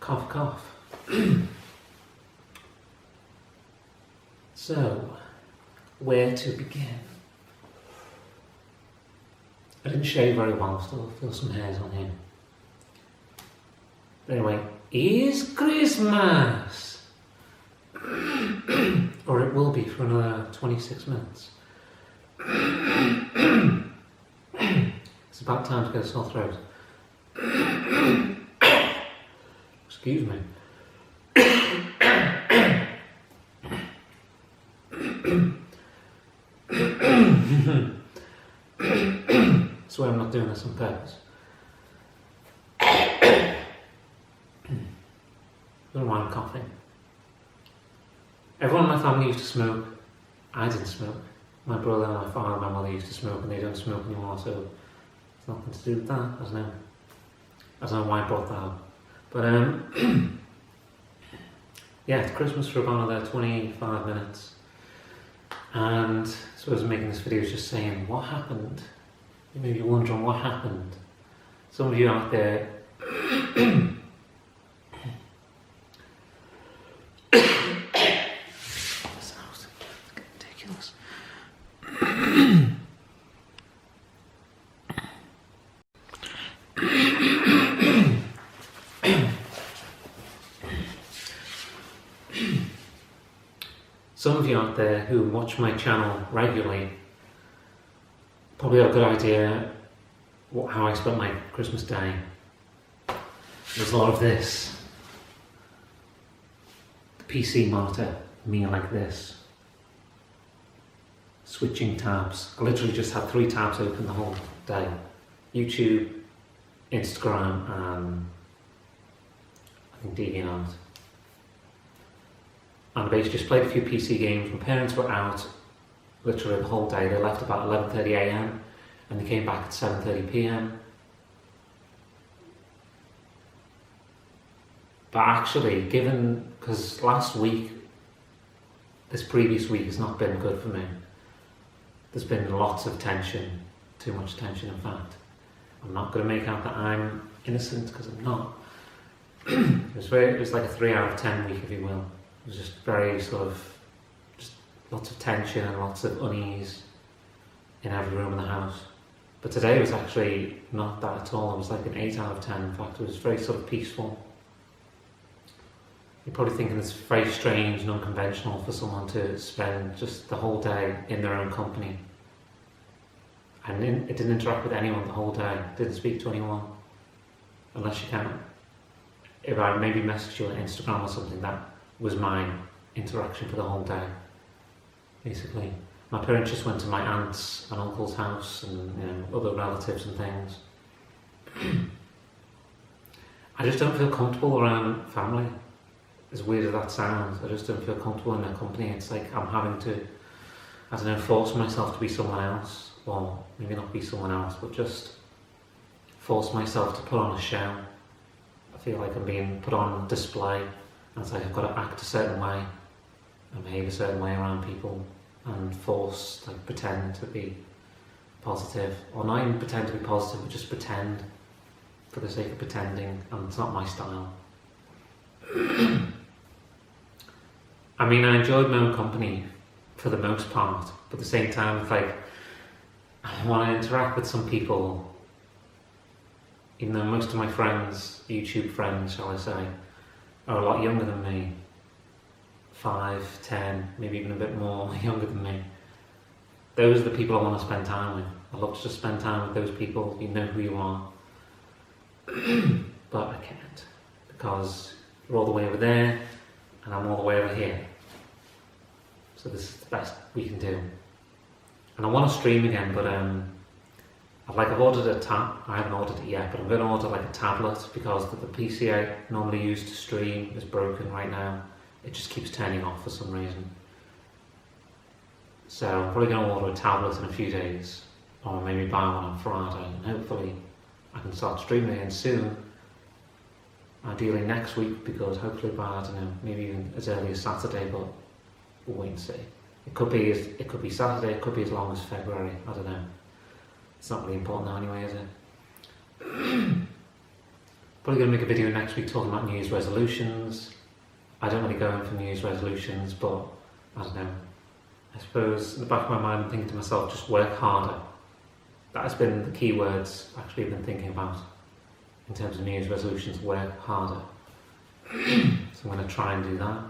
Cough, cough. So, where to begin? I didn't shave very well, still feel some hairs on here. But anyway, it's Christmas! Or it will be for another 26 minutes. It's about time to get a sore throat. Excuse me. I swear I'm not doing this on purpose. Don't know why I'm coughing. Everyone in my family used to smoke. I didn't smoke. My brother and my father and my mother used to smoke, and they don't smoke anymore, so it's nothing to do with that. I don't know why I brought that up. But yeah, it's Christmas for about another 25 minutes. And so I was making this video just saying, what happened? You may be wondering what happened. Some of you out there ridiculous. Some of you out there who watch my channel regularly probably have a good idea how I spent my Christmas day. There's a lot of this. The PC monitor, me like this. Switching tabs. I literally just had 3 tabs open the whole day. YouTube, Instagram, and I think DeviantArt. And I basically just played a few PC games. My parents were out literally the whole day. They left about 11:30 AM and they came back at 7:30 PM. But actually, because last week, this previous week has not been good for me. There's been lots of tension, too much tension in fact. I'm not going to make out that I'm innocent, because I'm not. It was like a 3 out of 10 week, if you will. It was just very just lots of tension and lots of unease in every room in the house. But today was actually not that at all. It was like an 8 out of 10. In fact, it was very peaceful. You're probably thinking it's very strange and unconventional for someone to spend just the whole day in their own company. And it didn't interact with anyone the whole day. Didn't speak to anyone. Unless you can. If I maybe messaged you on Instagram or something, that was my interaction for the whole day. Basically. My parents just went to my aunt's and uncle's house and other relatives and things. I just don't feel comfortable around family. As weird as that sounds, I just don't feel comfortable in their company. It's like I'm having to, force myself to be someone else. Or maybe not be someone else, but just force myself to put on a show. I feel like I'm being put on display. And it's like I've got to act a certain way and behave a certain way around people and pretend to be positive. Or not even pretend to be positive, but just pretend for the sake of pretending, and it's not my style. I mean, I enjoyed my own company for the most part, but at the same time, it's like I want to interact with some people, even though most of my friends, YouTube friends, shall I say, are a lot younger than me. 5, 10, maybe even a bit more younger than me. Those are the people I want to spend time with. I love to just spend time with those people. You know who you are. But I can't, because you're all the way over there and I'm all the way over here. So this is the best we can do. And I want to stream again, but I've ordered a tab. I haven't ordered it yet, but I'm going to order like a tablet, because the PC I normally use to stream is broken right now. It just keeps turning off for some reason. So I'm probably going to order a tablet in a few days, or maybe buy one on Friday, and hopefully I can start streaming again soon. Ideally next week, because hopefully by, maybe even as early as Saturday, but we'll wait and see. It could be Saturday, it could be as long as February, I don't know. It's not really important now anyway, is it? Probably going to make a video next week talking about New Year's resolutions. I don't really go in for New Year's resolutions, but I don't know. I suppose in the back of my mind I'm thinking to myself, just work harder. That has been the key words actually I've been thinking about in terms of New Year's resolutions, work harder. So I'm going to try and do that.